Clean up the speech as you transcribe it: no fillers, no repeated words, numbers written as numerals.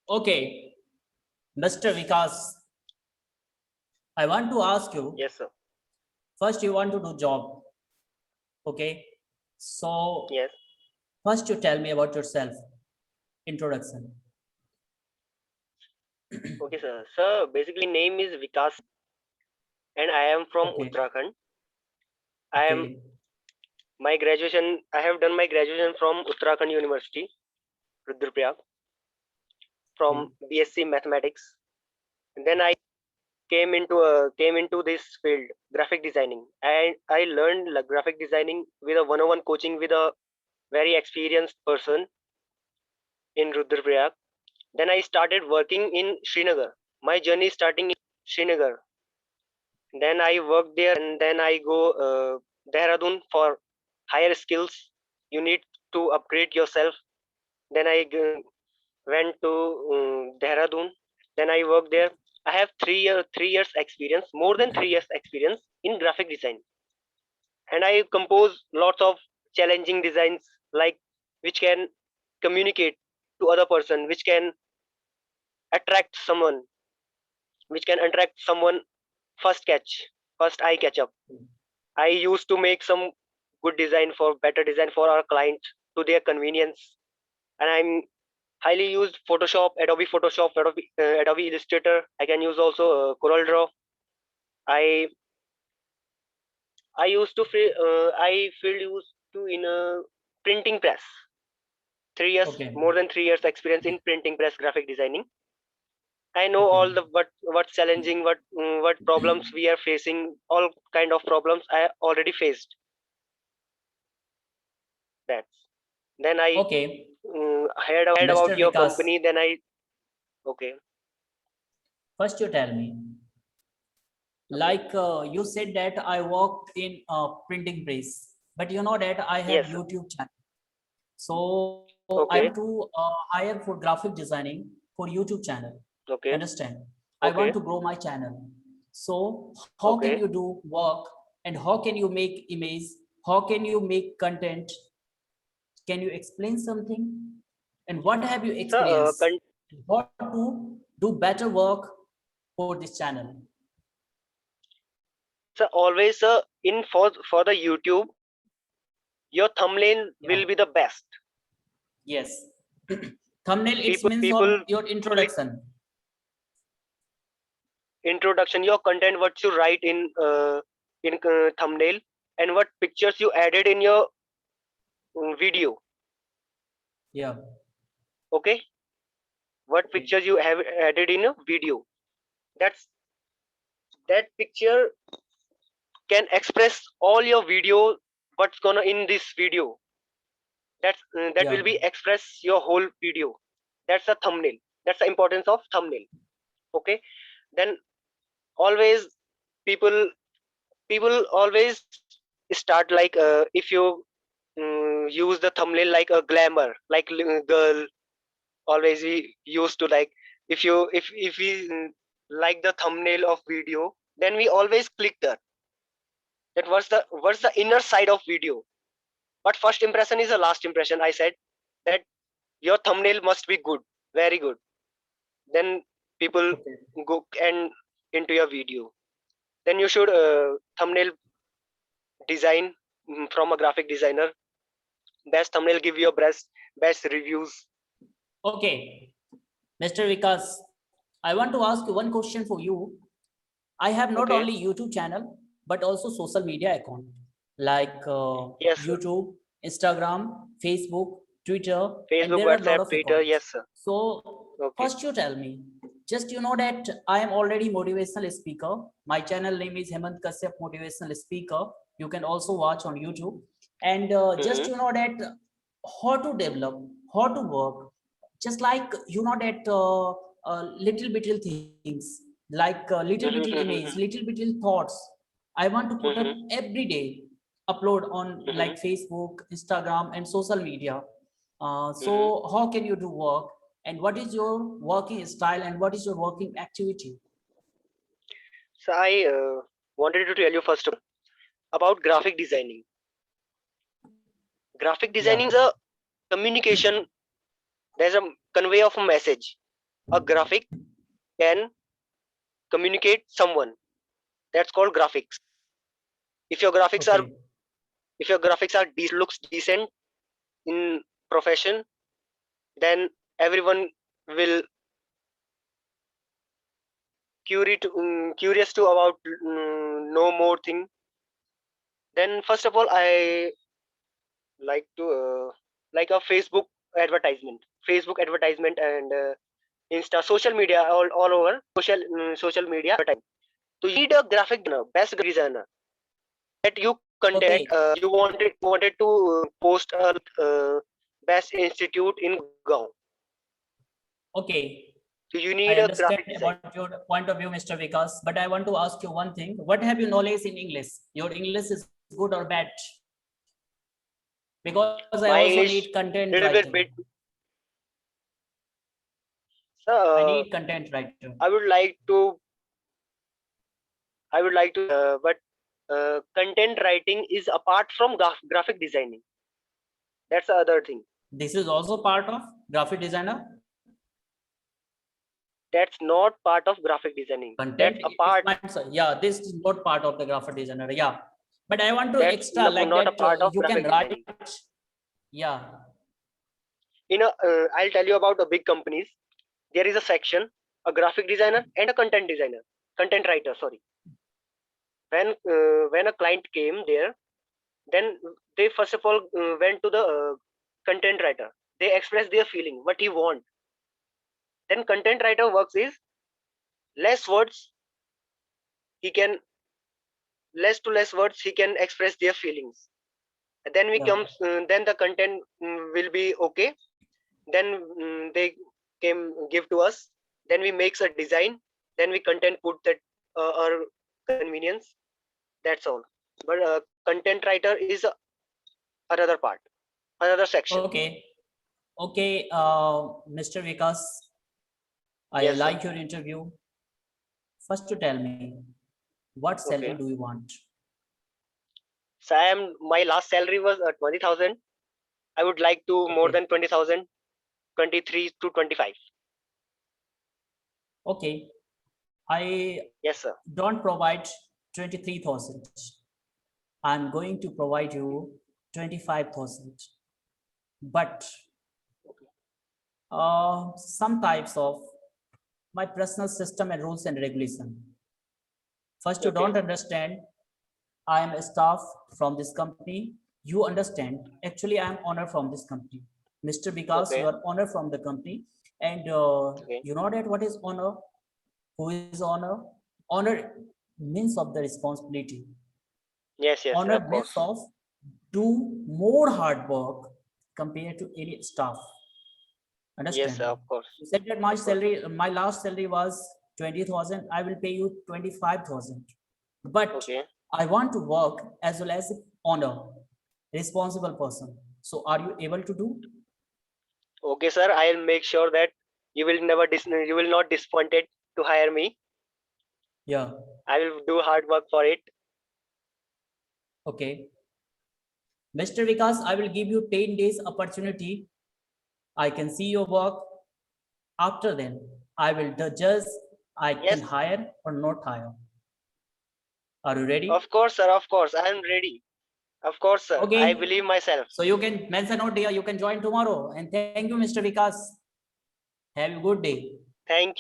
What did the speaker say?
Okay, Mr. Vikas, I want to ask you, Yes, sir. first you want to do job, okay? So Yes. first you tell me about yourself, introduction. Okay, sir. Sir, basically name is Vikas and I am from Okay, Uttarakhand. I am okay, my graduation. I have done my graduation from Uttarakhand University, Rudraprayag, okay, from BSc Mathematics. And then I came into this field, graphic designing. And I learned graphic designing with a one-on-one coaching with a very experienced person in Rudraprayag. Then I started working in Srinagar. My journey starting in Srinagar. Then I work there and then I go Dehradun for higher skills. You need to upgrade yourself. Then went to Dehradun. Then I worked there. I have 3 years experience, more than 3 years experience in graphic design, and I compose lots of challenging designs like which can communicate to other person, which can attract someone, which can attract someone first catch, first eye catch up. I used to make some good design for better design for our client to their convenience, and I'm highly used Photoshop, Adobe Illustrator. I can use also Corel Draw. I I used to I feel used to in a printing press. 3 years, okay, more than 3 years experience in printing press graphic designing. I know okay, all the what challenging, what problems we are facing. All kind of problems I already faced. That. Then I okay, heard about Mr. your Vikas, company. Then I okay. first you tell me, Okay. like you said that I worked in a printing press, but you know that I have Yes, sir. YouTube channel. So I want Okay. to hire for graphic designing for YouTube channel. Okay. Understand? I want Okay. to grow my channel. So how can Okay. you do work and how can you make image? How can you make content? Can you explain something? And what have you So, experienced? What to do better work for this channel? so always in for the YouTube, your thumbnail Yeah. will be the best. Yes. Thumbnail, it means of People your click introduction. introduction, your content, what you write in thumbnail, and what pictures you added in your video. Yeah. Okay, what Okay. pictures you have added in a video. That's that picture can express all your video. What's gonna in this video? That Yeah. will be express your whole video. That's a thumbnail. That's the importance of thumbnail. Okay, then always people people always start like if you use the thumbnail like a glamour like girl always we used to like if we like the thumbnail of video, then we always click that what's the inner side of video. But first impression is the last impression. I said that your thumbnail must be good, very good, then people Okay. go and into your video. Then you should thumbnail design from a graphic designer. Best thumbnail give you best reviews. Okay. Mr. Vikas, I want to ask you one question for you. I have not Okay. only YouTube channel, but also social media account like Yes, sir. YouTube, Instagram, Facebook, Twitter, and Facebook, there are a lot WhatsApp, of Twitter. accounts. Yes, sir. So Okay. first you tell me, just you know that I am already motivational speaker. My channel name is Hemant Kashyap Motivational Speaker. You can also watch on YouTube. And just Mm-hmm. you know that how to develop, how to work, just like you know that little little things like little little image, Mm-hmm. little little thoughts. I want to put up Mm-hmm. every day, upload on Mm-hmm. like Facebook, Instagram, and social media. Mm-hmm. So how can you do work? And what is your working style and what is your working activity? So I wanted to tell you first about graphic designing. Graphic Yeah. designing is a communication. There's a convey of a message. a graphic can communicate someone. That's called graphics. If your graphics are looks decent in profession, then everyone will curious to about know more thing. Then first of all, I like to like a Facebook advertisement and Insta, social media, all over social media advertising. So you need a graphic designer, best designer that you contact. Okay. You wanted to post a best institute in Gaon. Okay. So you I need a understand graphic design. about your point of view, Mr. Vikas, but I want to ask you one thing. What have you knowledge in English? Your English is good or bad? Because I My also English need content little writing. bit. I So need content writer. I would like to. But content writing is apart from graphic designing. That's the other thing. This is also part of graphic designer. That's not part of graphic designing. Content. That's a part. Yeah, this is not part of the graphic designer. Yeah, but I want to That's extra like not a that. part of You can graphic write. designing. Yeah. I'll tell you about the big companies. There is a section, a graphic designer and a content writer. Sorry. When a client came there, then they first of all went to the content writer. They express their feeling, what he want. Then content writer works is less words. He can less to less words. He can express their feelings. Then we Yeah. come. Then the content will be okay. Then they give to us. Then we makes a design. Then we content put that our convenience. That's all. But content writer is another part, another section. Okay. Okay. Mr. Vikas, I Yes, sir. like your interview. First, to tell me, what salary Okay. do you want? So my last salary was 20,000. I would like to more Okay. than 20,000, 23 to 25. Okay. I Yes, sir. don't provide 23,000. I'm going to provide you 25,000. But some types of my personal system and rules and regulation. First, you Okay. don't understand. I am a staff from this company. You understand. Actually, I am owner from this company. Mr. Vikas, Okay. you are owner from the company, and Okay. you know that what is honor? Who is honor? Honor means of the responsibility. Yes, yes, sir, Honor of means course. of do more hard work compared to any staff. Understand? Yes, sir, of course. You said that my Of course. salary, my last salary was 20,000. I will pay you 25,000. But Okay. I want to work as well as honor, responsible person. So are you able to do? Okay, sir. I'll make sure that you will you will not disappointed to hire me. Yeah. I will do hard work for it. Okay. Mr. Vikas, I will give you 10 days opportunity. I can see your work. After then, I will judge I Yes, can hire or not hire. Are you ready? of course, sir. Of course, I am ready. Of course, sir. Okay. I believe myself. So you can mention out there, you can join tomorrow. And thank you, Mr. Vikas. Have a good day. Thank you.